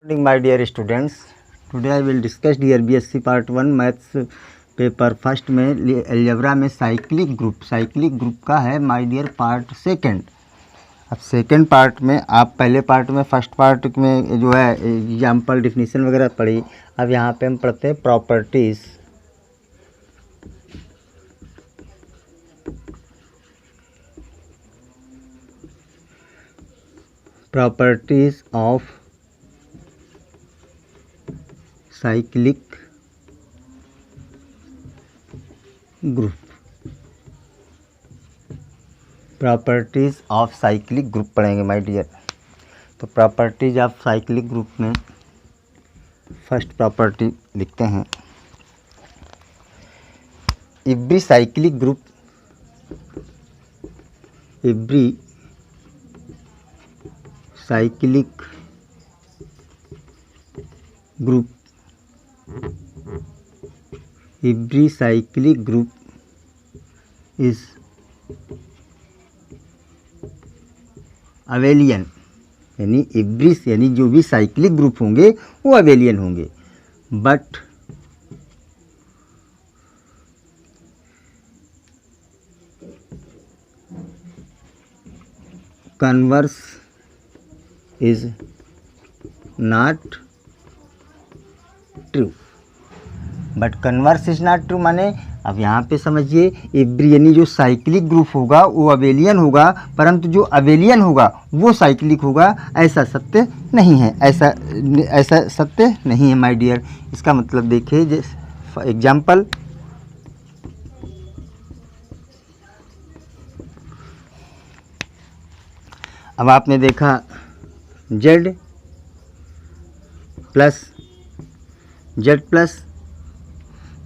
Morning, my dear students. Today I will discuss dear BSc Part 1 maths paper first में algebra में cyclic group का है my dear part second. अब second part में आप पहले पार्ट में फर्स्ट पार्ट में जो है एग्जाम्पल डिफिनीशन वगैरह पढ़ी। अब यहाँ पे हम पढ़ते हैं properties of cyclic group. Properties of cyclic group पढ़ेंगे माय डियर। तो प्रॉपर्टीज ऑफ साइक्लिक ग्रुप में फर्स्ट प्रॉपर्टी लिखते हैं, every cyclic group is abelian, यानी जो भी साइक्लिक ग्रुप होंगे वो अवेलियन होंगे, but converse is not true. माने अब यहाँ पे समझिए, एवरी यानी जो साइक्लिक ग्रुप होगा वो अवेलियन होगा, परंतु जो अवेलियन होगा वो साइक्लिक होगा, ऐसा सत्य नहीं है। ऐसा सत्य नहीं है माय डियर। इसका मतलब देखिए एग्जाम्पल, अब आपने देखा Z प्लस,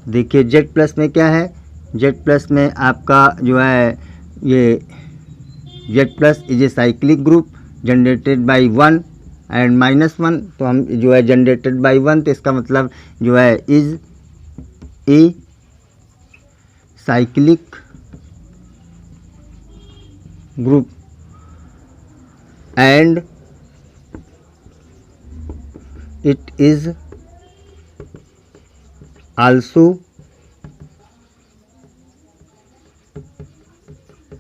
देखिए Z प्लस में क्या है, Z प्लस में आपका जो है ये Z plus is a cyclic group generated by 1 and -1। तो हम जो है जनरेटेड बाय 1, तो इसका मतलब जो है is a cyclic group and it is also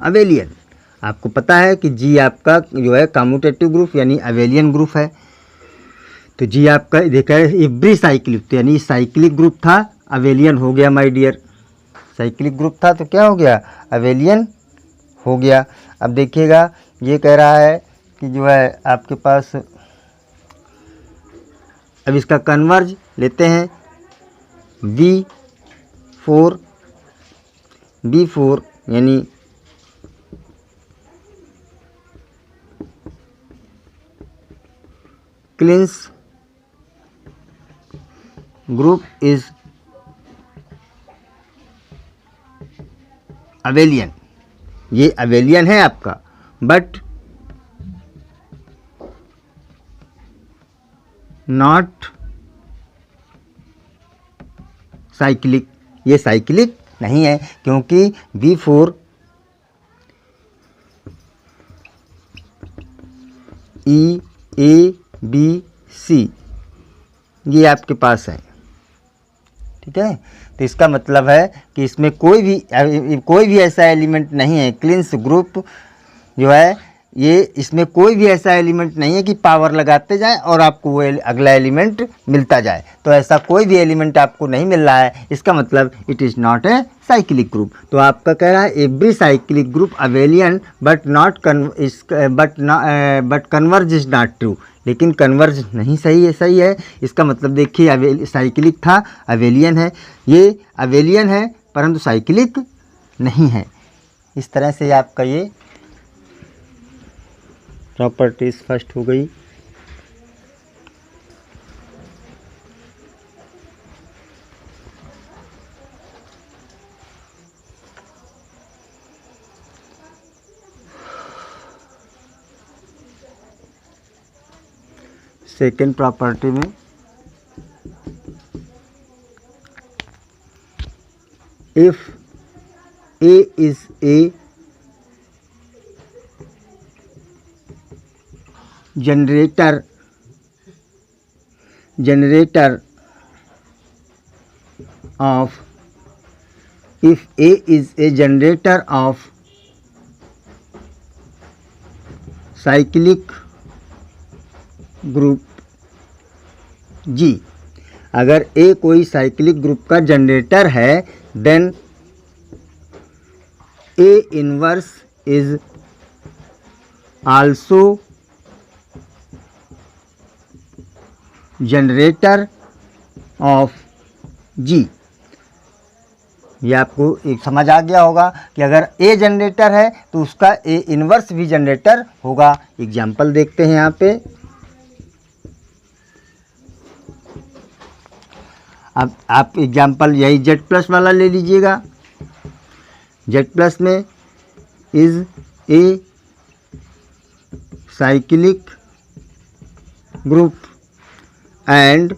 abelian. आपको पता है कि जी आपका जो है कम्यूटेटिव ग्रुप यानी अवेलियन ग्रुप है। तो जी आपका देखा है एवरी साइक्लिक, तो यानी साइक्लिक ग्रुप था, अवेलियन हो गया माय डियर। साइक्लिक ग्रुप था तो क्या हो गया, अवेलियन हो गया। अब देखिएगा ये कह रहा है कि जो है आपके पास, अब इसका कन्वर्ज लेते हैं B4 यानी क्लिंस ग्रुप इज अवेलियन। ये अवेलियन है आपका, बट नॉट साइक्लिक। ये साइक्लिक नहीं है, क्योंकि B4 EABC ये आपके पास है, ठीक है। तो इसका मतलब है कि इसमें कोई भी ऐसा एलिमेंट नहीं है, क्लिंस ग्रुप जो है ये, इसमें कोई भी ऐसा एलिमेंट नहीं है कि पावर लगाते जाएं और आपको वो अगला एलिमेंट मिलता जाए। तो ऐसा कोई भी एलिमेंट आपको नहीं मिल रहा है, इसका मतलब it is not a cyclic group. तो आपका कह रहा है every cyclic group abelian but converge is not true, लेकिन कन्वर्ज नहीं सही है। इसका मतलब देखिए साइक्लिक था, अवेलियन है, ये अवेलियन है परंतु साइक्लिक नहीं है। इस तरह से आपका ये प्रॉपर्टीज फर्स्ट हो गई। सेकेंड प्रॉपर्टी में if A is a generator generator of, if A is a generator of cyclic group G, अगर A कोई साइक्लिक ग्रुप का जनरेटर है, then A inverse is also generator of G। ये आपको एक समझ आ गया होगा कि अगर A जनरेटर है तो उसका A इनवर्स भी जनरेटर होगा। एग्जाम्पल देखते हैं यहाँ पे। अब आप एग्जाम्पल यही Z+ वाला ले लीजिएगा। Z+ में is a cyclic group and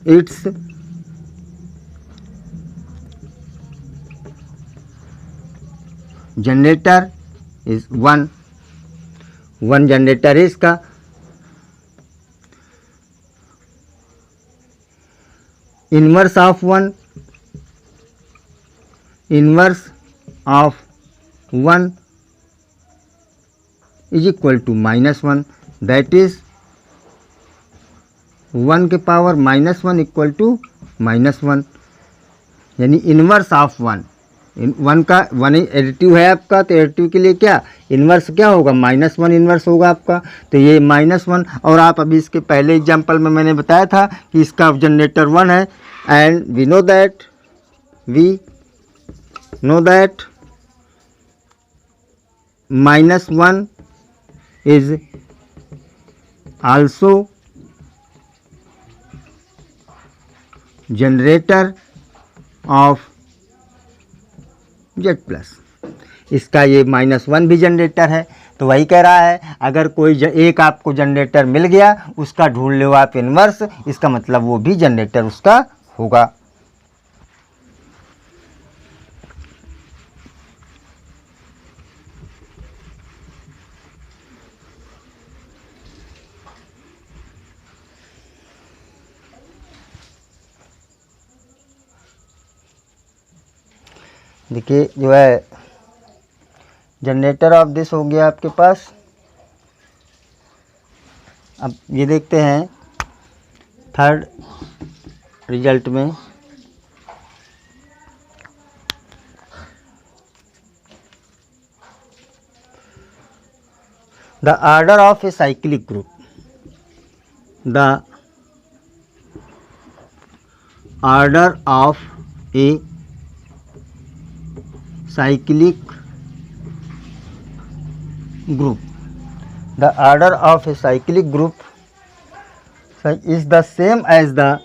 its generator is 1 generator है इसका। Inverse of 1 is equal to -1, that is 1 के पावर -1 इक्वल टू -1, यानी इनवर्स ऑफ 1। 1 का 1 एडिटिव है आपका, तो एडिटिव के लिए क्या इन्वर्स क्या होगा, -1 इन्वर्स होगा आपका। तो ये -1, और आप अभी इसके पहले एग्जांपल में मैंने बताया था कि इसका जनरेटर 1 है, and we know that -1 is also generator of Z+। इसका ये -1 भी जनरेटर है। तो वही कह रहा है, अगर कोई एक आपको जनरेटर मिल गया, उसका ढूंढ लो आप इन्वर्स, इसका मतलब वो भी जनरेटर उसका होगा। देखिए जो है जनरेटर ऑफ दिस हो गया आपके पास। अब ये देखते हैं थर्ड रिजल्ट में। The order of A cyclic group, the order of A cyclic group, the order of a cyclic group is the same as the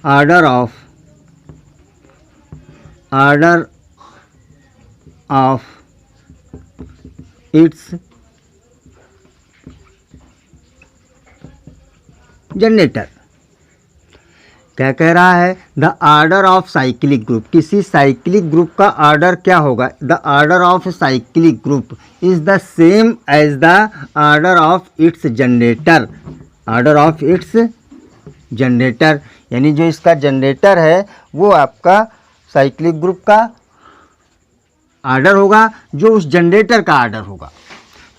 order of its generator. क्या कह रहा है, the order of cyclic group, किसी cyclic group का order क्या होगा, the order of cyclic group is the same as the order of its generator, order of its generator, यानी जो इसका जनरेटर है वो आपका साइक्लिक ग्रुप का आर्डर होगा जो उस जनरेटर का आर्डर होगा।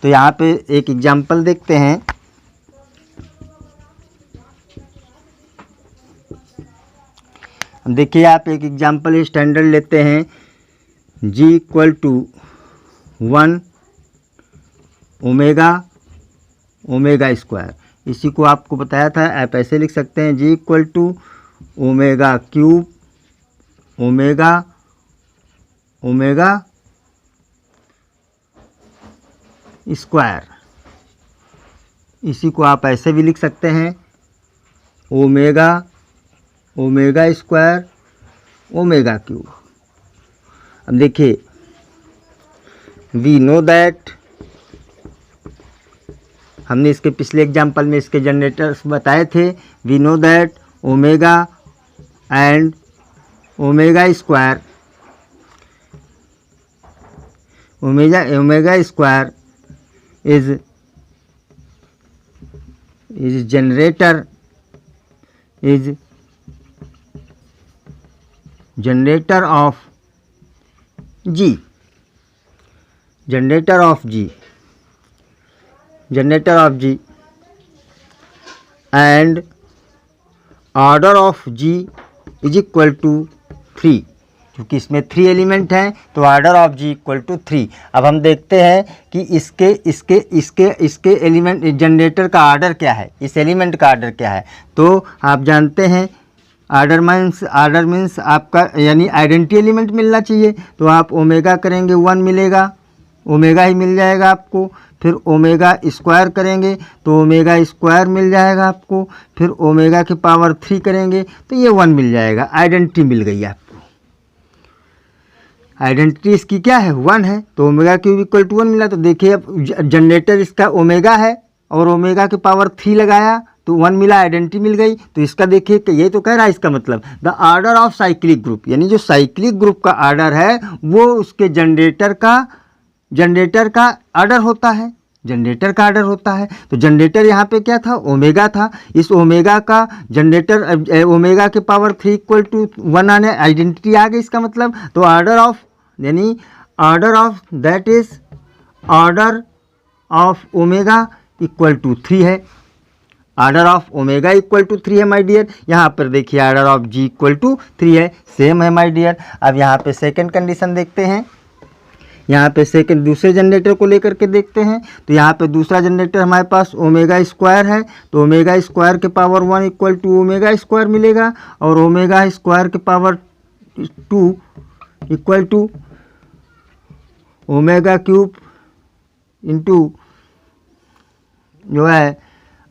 तो यहाँ पे एक एग्जांपल देखते हैं। देखिए आप एक एग्जांपल स्टैंडर्ड लेते हैं, G equal to 1 omega square. इसी को आपको बताया था, आप ऐसे लिख सकते हैं, G equal to omega cube omega square. इसी को आप ऐसे भी लिख सकते हैं, ओमेगा स्क्वायर ओमेगा क्यूब। अब देखिए, वी नो दैट, हमने इसके पिछले एग्जाम्पल में इसके जनरेटर्स बताए थे, we know that omega and omega square is generator of G, and order of G is equal to 3। क्योंकि इसमें 3 एलिमेंट हैं तो order of G equal to 3। अब हम देखते हैं कि इसके एलिमेंट जनरेटर का ऑर्डर क्या है, इस एलिमेंट का ऑर्डर क्या है। तो आप जानते हैं ऑर्डर मीन्स आपका यानी आइडेंटिटी एलिमेंट मिलना चाहिए। तो आप ओमेगा करेंगे 1 मिलेगा, ओमेगा ही मिल जाएगा आपको। फिर ओमेगा स्क्वायर करेंगे तो ओमेगा स्क्वायर मिल जाएगा आपको। फिर ओमेगा की पावर 3 करेंगे तो ये 1 मिल जाएगा। आइडेंटिटी मिल गई आपको। आइडेंटिटी इसकी क्या है, 1 है। तो ओमेगा क्यूब इक्वल टू 1 मिला। तो देखिए अब जनरेटर इसका ओमेगा है और ओमेगा की पावर 3 लगाया तो 1 मिला, आइडेंटिटी मिल गई। तो इसका देखिए कि ये तो कह रहा है इसका मतलब the order of cyclic group, यानी जो साइक्लिक ग्रुप का ऑर्डर है वो उसके जनरेटर का ऑर्डर होता है, जनरेटर का ऑर्डर होता है। तो जनरेटर यहाँ पे क्या था, ओमेगा था। इस ओमेगा का जनरेटर ओमेगा के पावर 3 इक्वल टू 1 आने आइडेंटिटी आ गई इसका मतलब। तो ऑर्डर ऑफ यानी order of that is order of omega equal to 3 है। Order of omega equal to 3 है माय डियर। यहाँ पर देखिए order of G equal to 3 है, सेम है माय डियर। अब यहाँ पे सेकंड कंडीशन देखते हैं। यहाँ पे सेकंड दूसरे जनरेटर को लेकर के देखते हैं। तो यहाँ पे दूसरा जनरेटर हमारे पास ओमेगा स्क्वायर है। तो ओमेगा स्क्वायर के power 1 equal to omega square मिलेगा और ओमेगा स्क्वायर के power 2 equal to omega cube into जो है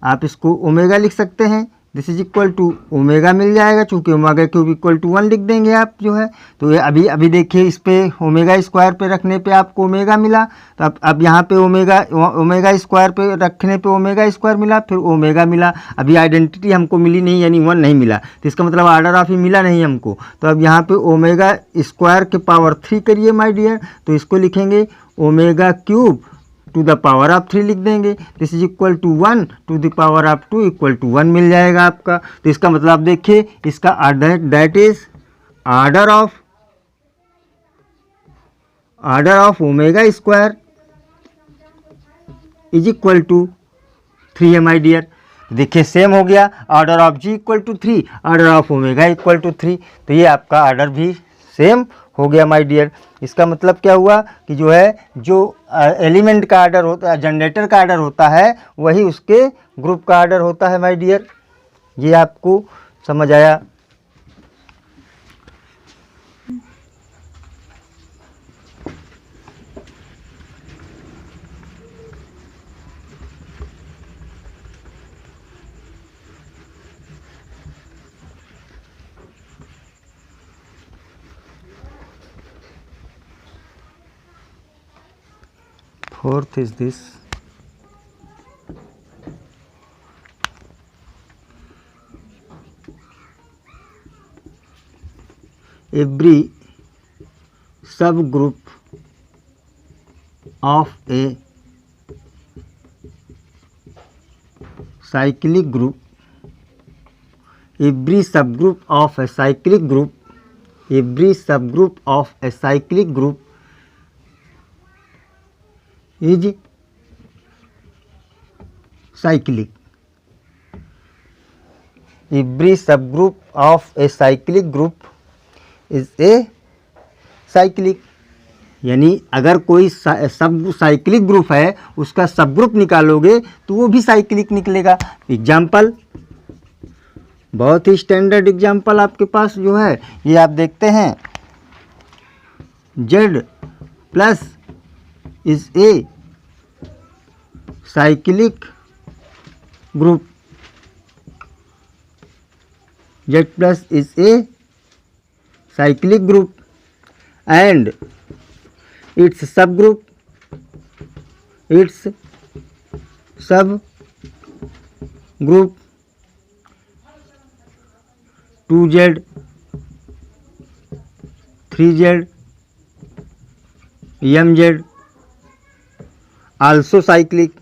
आप इसको ओमेगा लिख सकते हैं। This is equal to omega मिल जाएगा, चूँकि ओमेगा क्यूब इक्वल टू 1 लिख देंगे आप जो है। तो ये अभी देखिए इस पे ओमेगा स्क्वायर पे रखने पे आपको ओमेगा मिला। तो अब यहाँ पे ओमेगा स्क्वायर पे रखने पे ओमेगा स्क्वायर मिला, फिर ओमेगा मिला। अभी आइडेंटिटी हमको मिली नहीं, यानी 1 नहीं मिला। तो इसका मतलब ऑर्डर ऑफ ही मिला नहीं हमको। तो अब यहाँ पे ओमेगा स्क्वायर के पावर 3 करिए माय डियर। तो इसको लिखेंगे omega cube to the power of 3 लिख देंगे। This is equal to 1 to the power of 2 equal to 1 मिल जाएगा आपका। तो इसका मतलब आप देखिए इसका order that is order of omega square is equal to 3 है माय डियर। देखिए सेम हो गया, order of G equal to 3, order of omega equal to 3। तो ये आपका ऑर्डर भी सेम हो गया माय डियर। इसका मतलब क्या हुआ कि जो है जो एलिमेंट का ऑर्डर होता है, जनरेटर का ऑर्डर होता है, वही उसके ग्रुप का ऑर्डर होता है माय डियर। ये आपको समझ आया। Fourth is this: every subgroup of a cyclic group, every subgroup of a cyclic group, every subgroup of a cyclic group is cyclic. Every subgroup of a cyclic group is a cyclic। यानी अगर कोई सब cyclic group है उसका सब group निकालोगे तो वो भी साइक्लिक निकलेगा। एग्जाम्पल, बहुत ही स्टैंडर्ड एग्जाम्पल आपके पास जो है ये आप देखते हैं। Z plus is a cyclic group. Z plus is a cyclic group and its subgroup 2Z 3Z, MZ also cyclic.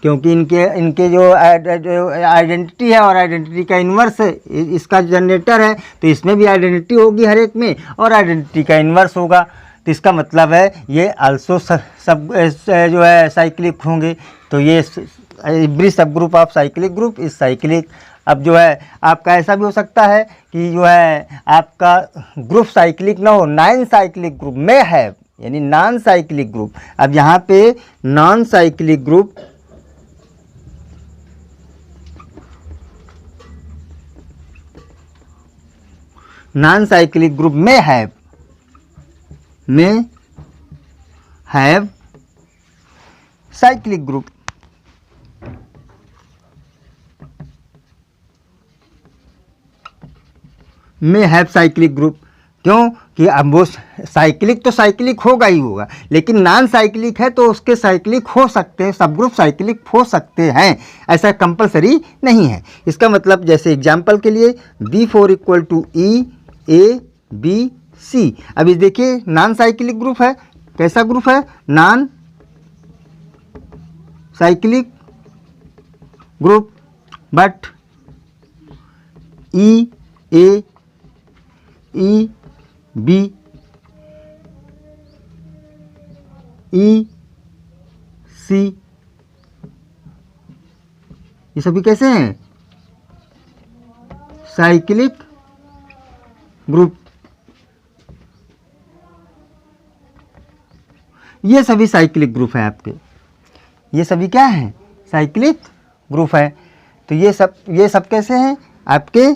क्योंकि इनके जो आइडेंटिटी है और आइडेंटिटी का इन्वर्स है, इसका जनरेटर है तो इसमें भी आइडेंटिटी होगी हर एक में और आइडेंटिटी का इन्वर्स होगा। तो इसका मतलब है ये आल्सो सब जो है साइक्लिक होंगे। तो ये एवरी सब ग्रुप ऑफ साइक्लिक ग्रुप इस साइक्लिक। अब जो है आपका ऐसा भी हो सकता है कि जो है आपका ग्रुप साइक्लिक ना हो, नॉन साइक्लिक ग्रुप में है, यानी नॉन साइक्लिक ग्रुप। अब यहाँ पे non cyclic group non cyclic group में हैव साइक्लिक ग्रुप। में हैव साइक्लिक ग्रुप। क्यों कि अब वो साइक्लिक तो साइक्लिक होगा ही होगा, लेकिन नॉन साइक्लिक है तो उसके साइक्लिक हो सकते हैं, सब ग्रुप साइक्लिक हो सकते हैं, ऐसा कंपलसरी नहीं है। इसका मतलब जैसे एग्जांपल के लिए B4 equal to E A B C। अभी देखिए नॉन साइक्लिक ग्रुप है, कैसा ग्रुप है, non cyclic group, but E A E B E C ये सभी कैसे हैं, साइक्लिक ग्रुप। ये सभी साइक्लिक ग्रुप है आपके, ये सभी क्या हैं, साइक्लिक ग्रुप है। तो ये सब कैसे हैं आपके,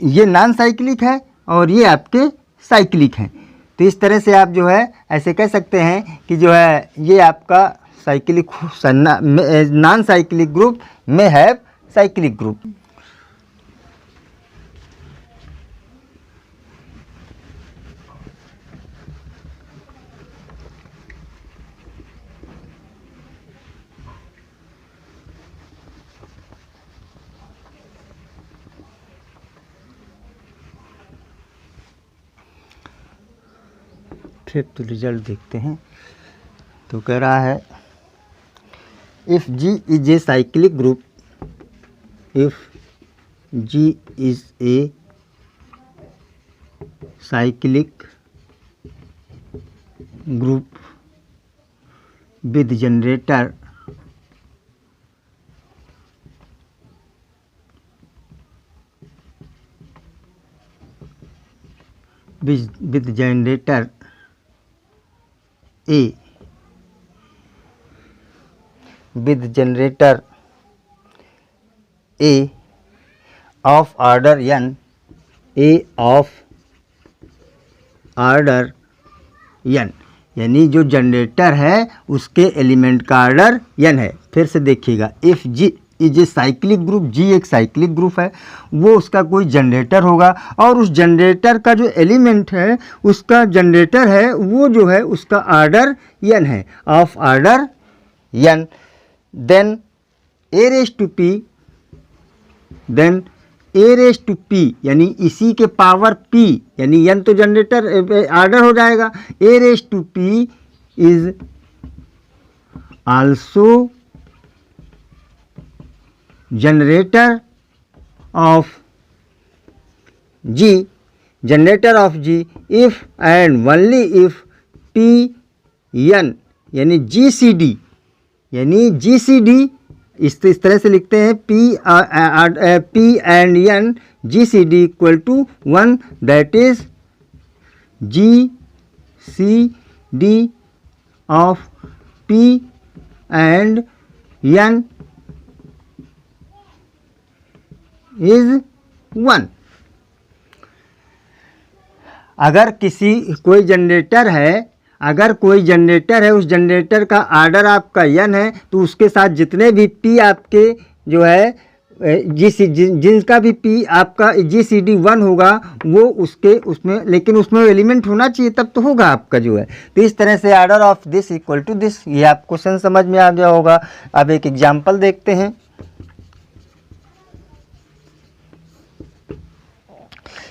ये नॉन साइक्लिक है और ये आपके साइक्लिक हैं। तो इस तरह से आप जो है ऐसे कह सकते हैं कि जो है ये आपका साइक्लिक नॉन साइक्लिक ग्रुप में है साइक्लिक ग्रुप। फिर तो रिजल्ट देखते हैं। तो कह रहा है if G is a cyclic group, if G is a cyclic group with generator A with generator A of order n, A of order n, यानी जो जनरेटर है उसके एलिमेंट का ऑर्डर n है। फिर से देखिएगा, if G is a cyclic group, G एक साइक्लिक ग्रुप है, वो उसका कोई जनरेटर होगा और उस जनरेटर का जो एलिमेंट है उसका जनरेटर है वो जो है उसका ऑर्डर n है, of order n। Then a raise to p, then a raise to p यानी इसी के पावर p, यानी n तो जनरेटर ऑर्डर हो जाएगा, a raise to p is also generator of G, generator of G if and only if P n यानी GCD, यानी GCD इस तरह से लिखते हैं P and n GCD equal to 1, that is GCD of P and n is 1। अगर कोई generator है, अगर कोई जनरेटर है, उस जनरेटर का ऑर्डर आपका n है, तो उसके साथ जितने भी P आपके जो है जिनका भी P आपका GCD 1 होगा वो उसमें लेकिन उसमें एलिमेंट होना चाहिए तब तो होगा आपका जो है। तो इस तरह से order of this equal to this, ये आप क्वेश्चन समझ में आ गया होगा। अब एक एग्जाम्पल देखते हैं।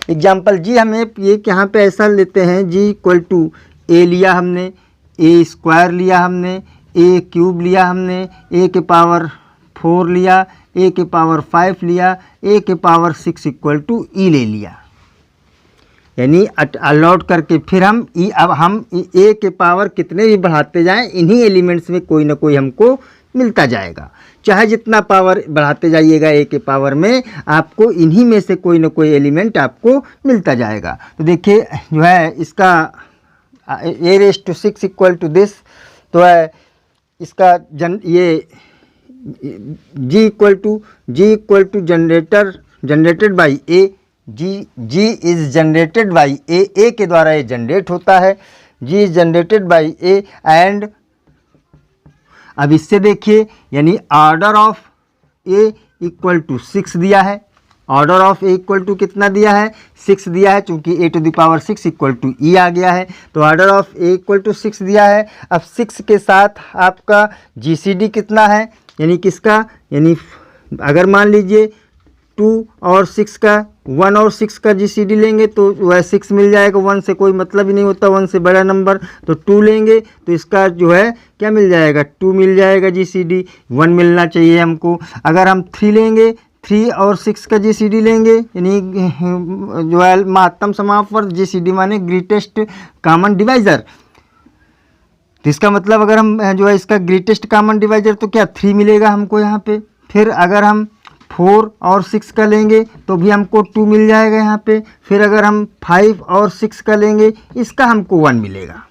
एग्जाम्पल जी हमें ये यहाँ पे ऐसा लेते हैं, जी इक्वल टू ए लिया हमने, ए स्क्वायर लिया हमने, ए क्यूब लिया हमने, ए के पावर 4 लिया, ए के पावर 5 लिया, ए के पावर 6 इक्वल टू ई ले लिया, यानी अलॉट करके फिर हम ई, अब हम ए के पावर कितने भी बढ़ाते जाएं, इन्हीं एलिमेंट्स में कोई ना कोई हमको मिलता जाएगा। चाहे जितना पावर बढ़ाते जाइएगा ए के पावर में, आपको इन्हीं में से कोई ना कोई एलिमेंट आपको मिलता जाएगा। तो देखिए जो है इसका a⁻⁶ इक्वल टू दिस, तो है इसका ये g equal to generated by A, G is generated by A के द्वारा ये जनरेट होता है, G is generated by A and, अब इससे देखिए यानी order of A equal to 6 दिया है, order of A equal to कितना दिया है, 6 दिया है, चूंकि a⁻⁶ इक्वल टू ई आ गया है, तो order of A equal to 6 दिया है। अब 6 के साथ आपका GCD कितना है, यानी किसका, यानी अगर मान लीजिए 2 और 6 का, 1 और 6 का GCD लेंगे तो वह 6 मिल जाएगा, 1 से कोई मतलब ही नहीं होता, 1 से बड़ा नंबर, तो 2 लेंगे तो इसका जो है क्या मिल जाएगा, 2 मिल जाएगा GCD, 1 मिलना चाहिए हमको। अगर हम 3 लेंगे, 3 और 6 का GCD लेंगे, यानी जो है महत्तम समापवर्त, GCD माने ग्रेटेस्ट कॉमन डिवाइज़र, तो इसका मतलब अगर हम जो है इसका ग्रेटेस्ट कॉमन डिवाइज़र तो क्या 3 मिलेगा हमको यहाँ पे। फिर अगर हम 4 और 6 का लेंगे तो भी हमको 2 मिल जाएगा यहाँ पे। फिर अगर हम 5 और 6 का लेंगे, इसका हमको 1 मिलेगा,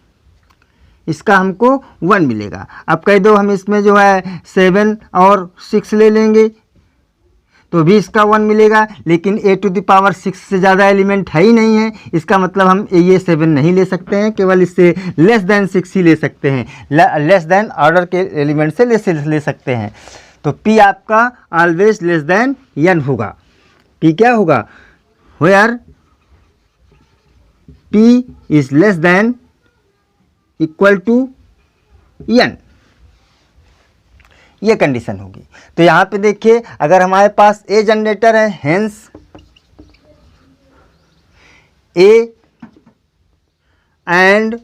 इसका हमको 1 मिलेगा। अब कह दो हम इसमें जो है 7 और 6 ले लेंगे तो भी इसका 1 मिलेगा, लेकिन a⁻⁶ से ज़्यादा एलिमेंट है ही नहीं है, इसका मतलब हम ये 7 नहीं ले सकते हैं, केवल इससे लेस देन 6 ही ले सकते हैं, लेस देन ऑर्डर के एलिमेंट से ले सकते हैं। तो P आपका ऑलवेज लेस देन n होगा। P क्या होगा, where P is less than equal to n, ये कंडीशन होगी। तो यहाँ पे देखिए अगर हमारे पास ए जनरेटर है, हेंस ए एंड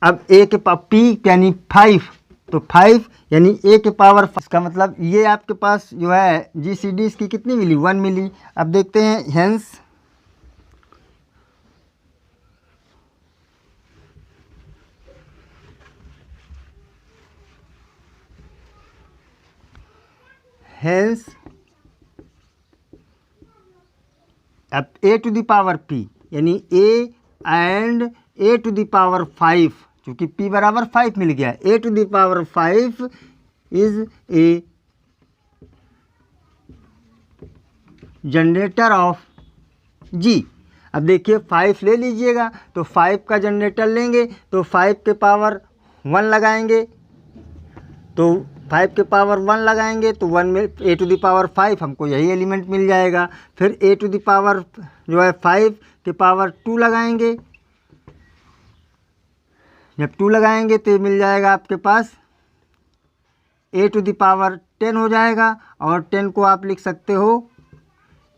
अब ए के पावर P यानी 5, तो 5 यानी ए के पावर 5, इसका मतलब ये आपके पास जो है GCD इसकी कितनी मिली, 1 मिली। अब देखते हैं हेंस अब a⁻P यानी a एंड a⁻5, चूँकि P बराबर 5 मिल गया, a⁻5 is a generator of G। अब देखिए 5 ले लीजिएगा तो 5 का जनरेटर लेंगे तो 5 के पावर 1 लगाएंगे, तो 5 के पावर 1 लगाएंगे तो 1 में a⁻5 हमको यही एलिमेंट मिल जाएगा। फिर a⁻ जो है 5 के पावर 2 लगाएंगे, जब 2 लगाएंगे तो मिल जाएगा आपके पास a⁻10 हो जाएगा, और 10 को आप लिख सकते हो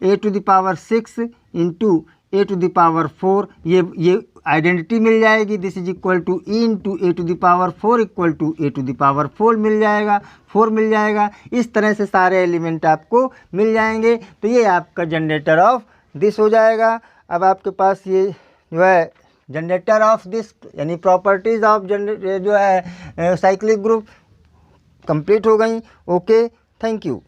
a⁻6 इंटू a⁻4, ये आइडेंटिटी मिल जाएगी, this is equal to E into a⁻4 equal to a⁻4 मिल जाएगा, 4 मिल जाएगा। इस तरह से सारे एलिमेंट आपको मिल जाएंगे, तो ये आपका जनरेटर ऑफ दिस हो जाएगा। अब आपके पास ये जो है जनरेटर ऑफ दिस यानी प्रॉपर्टीज़ ऑफ जो है साइक्लिक ग्रुप कंप्लीट हो गई। Okay, thank you.